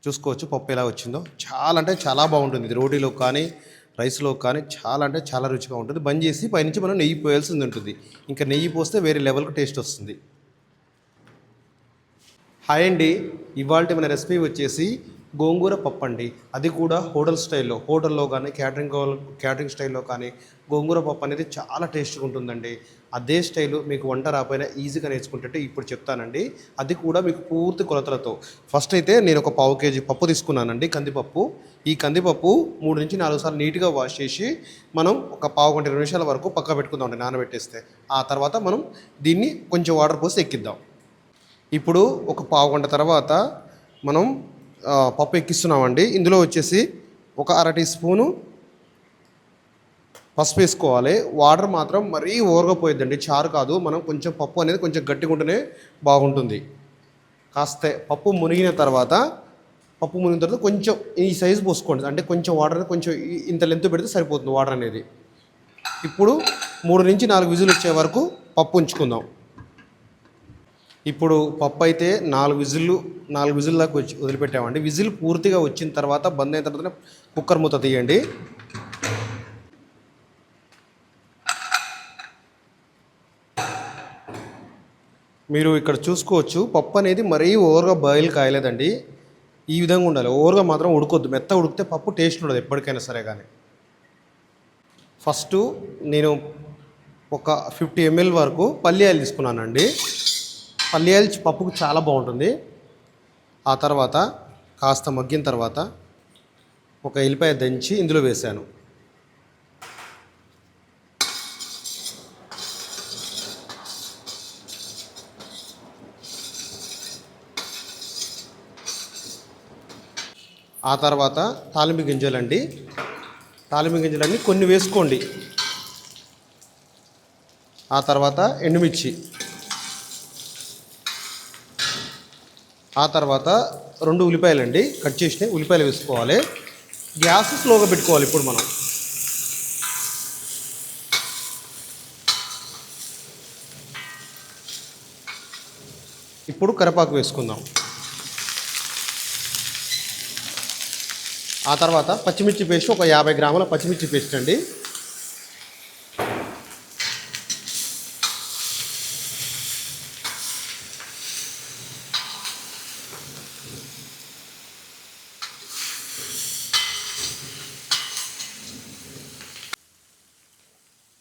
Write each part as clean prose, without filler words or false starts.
చూసుకోవచ్చు పప్పు ఎలా వచ్చిందో. చాలా అంటే చాలా బాగుంటుంది. ఇది రోటీలో కానీ రైస్లో కానీ చాలా అంటే చాలా రుచిగా ఉంటుంది. బంద్ చేసి పైనుంచి మనం నెయ్యి పోయాల్సింది ఉంటుంది. ఇంకా నెయ్యి పోస్తే వేరే లెవెల్కి టేస్ట్ వస్తుంది. హాయ్ అండి, ఇవాళ మన రెసిపీ వచ్చేసి గోంగూర పప్పు అండి. అది కూడా హోటల్లో కానీ క్యాటరింగ్ స్టైల్లో కానీ గోంగూర పప్పు అనేది చాలా టేస్ట్గా ఉంటుందండి. అదే స్టైలు మీకు వంట రాపోయినా ఈజీగా నేర్చుకుంటే ఇప్పుడు చెప్తానండి. అది కూడా మీకు పూర్తి కొలతలతో. ఫస్ట్ అయితే నేను ఒక పావు కేజీ పప్పు తీసుకున్నానండి, కందిపప్పు. ఈ కందిపప్పు 3 నుంచి 4 సార్లు నీట్గా వాష్ చేసి మనం ఒక పావు గంట 20 నిమిషాల వరకు పక్క పెట్టుకుందామండి, నానబెట్టేస్తే. ఆ తర్వాత మనం దీన్ని కొంచెం వాటర్ పోసి ఎక్కిద్దాం. ఇప్పుడు ఒక పావు గంట తర్వాత మనం పప్పు ఎక్కిస్తున్నామండి. ఇందులో వచ్చేసి ఒక అర టీ స్పూను పసుపు వేసుకోవాలి. వాటర్ మాత్రం మరీ ఓవర్గా పోయిద్దండి, చారు కాదు. మనం కొంచెం పప్పు అనేది కొంచెం గట్టిగా ఉంటేనే బాగుంటుంది. కాస్త పప్పు మునిగిన తర్వాత కొంచెం ఈ సైజు పోసుకోండి. అంటే కొంచెం వాటర్ అనేది కొంచెం ఇంత లెంత్ పెడితే సరిపోతుంది వాటర్ అనేది. ఇప్పుడు 3 నుంచి 4 విజిల్ వచ్చే వరకు పప్పు ఉంచుకుందాం. ఇప్పుడు పప్పు అయితే 4 విజిల్ దాకా వదిలిపెట్టామండి. విజిల్ పూర్తిగా వచ్చిన తర్వాత బంద్ అయిన తర్వాత కుక్కర్ మూత తీయండి. మీరు ఇక్కడ చూసుకోవచ్చు, పప్పు అనేది మరీ ఓవర్గా బాయిల్ కాయలేదండి. ఈ విధంగా ఉండాలి. ఓవర్గా మాత్రం ఉడకొద్దు. మెత్త ఉడికితే పప్పు టేస్ట్ ఉండదు ఎప్పటికైనా సరే. కానీ ఫస్ట్ నేను ఒక 50 ml వరకు పల్లి ఆయిల్ తీసుకున్నానండి. పల్లి ఆయిల్ పప్పుకు చాలా బాగుంటుంది. ఆ తర్వాత కాస్త మగ్గిన తర్వాత ఒక ఎల్లిపాయ దంచి ఇందులో వేశాను. ఆ తర్వాత తాలింపు గింజలండి. తాలింపు గింజలన్నీ కొన్ని వేసుకోండి. ఆ తర్వాత ఎండుమిర్చి. ఆ తర్వాత 2 ఉల్లిపాయలండి, కట్ చేసిన ఉల్లిపాయలు వేసుకోవాలి. గ్యాస్ స్లోగా పెట్టుకోవాలి. ఇప్పుడు మనం కరివేపాకు వేసుకుందాం. ఆ తర్వాత పచ్చిమిర్చి పేస్ట్, ఒక 50 గ్రాముల పచ్చిమిర్చి పేస్ట్ అండి.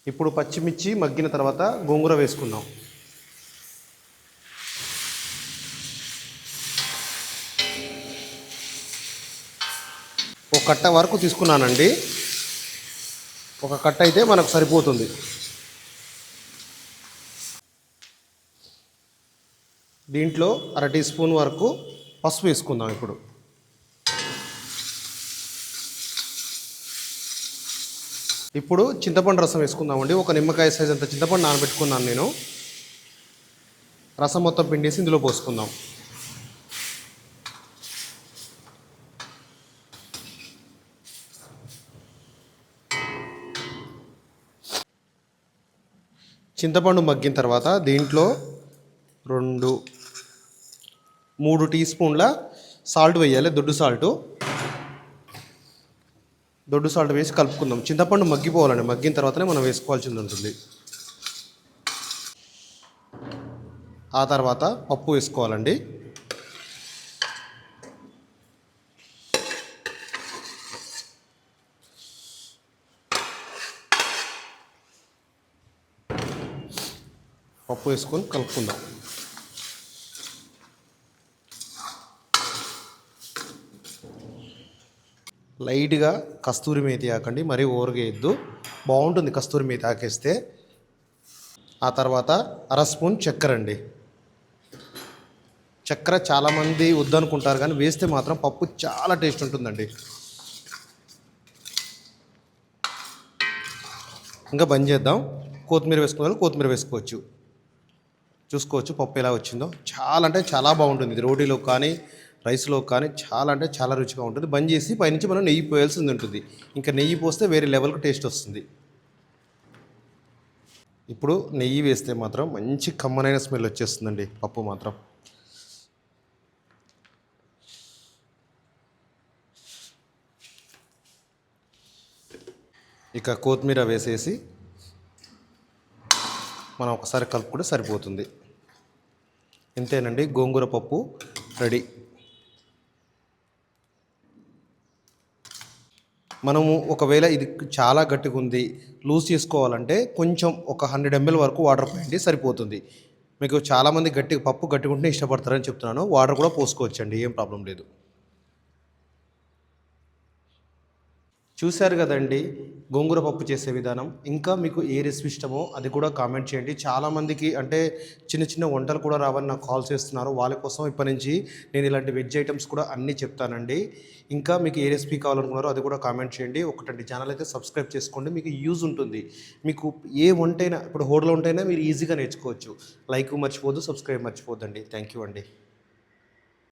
ఇప్పుడు పచ్చిమిర్చి మగ్గిన తర్వాత గోంగూర వేసుకుందాం. ఒక కట్ట వరకు తీసుకున్నానండి. ఒక కట్ట అయితే మనకు సరిపోతుంది. దీంట్లో అర టీ స్పూన్ వరకు పసుపు వేసుకుందాం. ఇప్పుడు చింతపండు రసం వేసుకుందామండి. ఒక నిమ్మకాయ సైజ్ అంత చింతపండు నానబెట్టుకున్నాను నేను. రసం మొత్తం పిండేసి ఇందులో పోసుకుందాం. చింతపండు మగ్గిన తర్వాత దీంట్లో 3 టీ స్పూన్ల సాల్ట్ వేయాలి, దొడ్డు సాల్ట్ వేసి కలుపుకుందాం. చింతపండు మగ్గిపోవాలండి. మగ్గిన తర్వాతనే మనం వేసుకోవాల్సింది ఉంటుంది. ఆ తర్వాత పప్పు వేసుకోవాలండి. పప్పు వేసుకొని కలుపుకుందాం. లైట్గా కస్తూరి మేతి ఆకండి, మరీ ఓవర్గా వేయద్దు. బాగుంటుంది కస్తూరి మేతి ఆకేస్తే. ఆ తర్వాత అర స్పూన్ చక్కెర అండి. చక్కెర చాలామంది వద్దనుకుంటారు, కానీ వేస్తే మాత్రం పప్పు చాలా టేస్ట్ ఉంటుందండి. ఇంకా బంద్ చేద్దాం. కొత్తిమీర వేసుకోవాలి, కొత్తిమీర వేసుకోవచ్చు. చూసుకోవచ్చు పప్పు ఎలా వచ్చిందో. చాలా అంటే చాలా బాగుంటుంది. ఇది రోటీలో కానీ రైస్లో కానీ చాలా అంటే చాలా రుచిగా ఉంటుంది. బంద్ చేసి పైనుంచి మనం నెయ్యి పోయాల్సింది ఉంటుంది. ఇంకా నెయ్యి పోస్తే వేరే లెవెల్కి టేస్ట్ వస్తుంది. ఇప్పుడు నెయ్యి వేస్తే మాత్రం మంచి కమ్మనైన స్మెల్ వచ్చేస్తుందండి పప్పు మాత్రం. ఇక కొత్తిమీర వేసేసి మనం ఒకసారి కలుపుకుంటే సరిపోతుంది. ఇంతేనండి, గోంగూర పప్పు రెడీ. మనము ఒకవేళ ఇది చాలా గట్టిగా ఉంది, లూజ్ చేసుకోవాలంటే కొంచెం ఒక 100 ml వరకు వాటర్ పోయండి, సరిపోతుంది. మీకు చాలామంది పప్పు గట్టిగా ఉంటే ఇష్టపడతారని చెప్తున్నాను. వాటర్ కూడా పోసుకోవచ్చండి, ఏం ప్రాబ్లం లేదు. చూశారు కదండి గోంగూర పప్పు చేసే విధానం. ఇంకా మీకు ఏ రెసిపీ ఇష్టమో అది కూడా కామెంట్ చేయండి. చాలామందికి అంటే చిన్న చిన్న వంటలు కూడా రావని నాకు కాల్ చేస్తున్నారు. వాళ్ళ కోసం ఇప్పటి నుంచి నేను ఇలాంటి వెజ్ ఐటమ్స్ కూడా అన్నీ చెప్తానండి. ఇంకా మీకు ఏ రెసిపీ కావాలనుకున్నారో అది కూడా కామెంట్ చేయండి. ఒకటండి, ఛానల్ అయితే సబ్స్క్రైబ్ చేసుకోండి, మీకు యూజ్ ఉంటుంది. మీకు ఏ వంటైనా ఇప్పుడు హోటల్ వంటైనా మీరు ఈజీగా నేర్చుకోవచ్చు. లైక్ మర్చిపోద్దు, సబ్స్క్రైబ్ మర్చిపోద్దండి. థ్యాంక్ యూ అండి.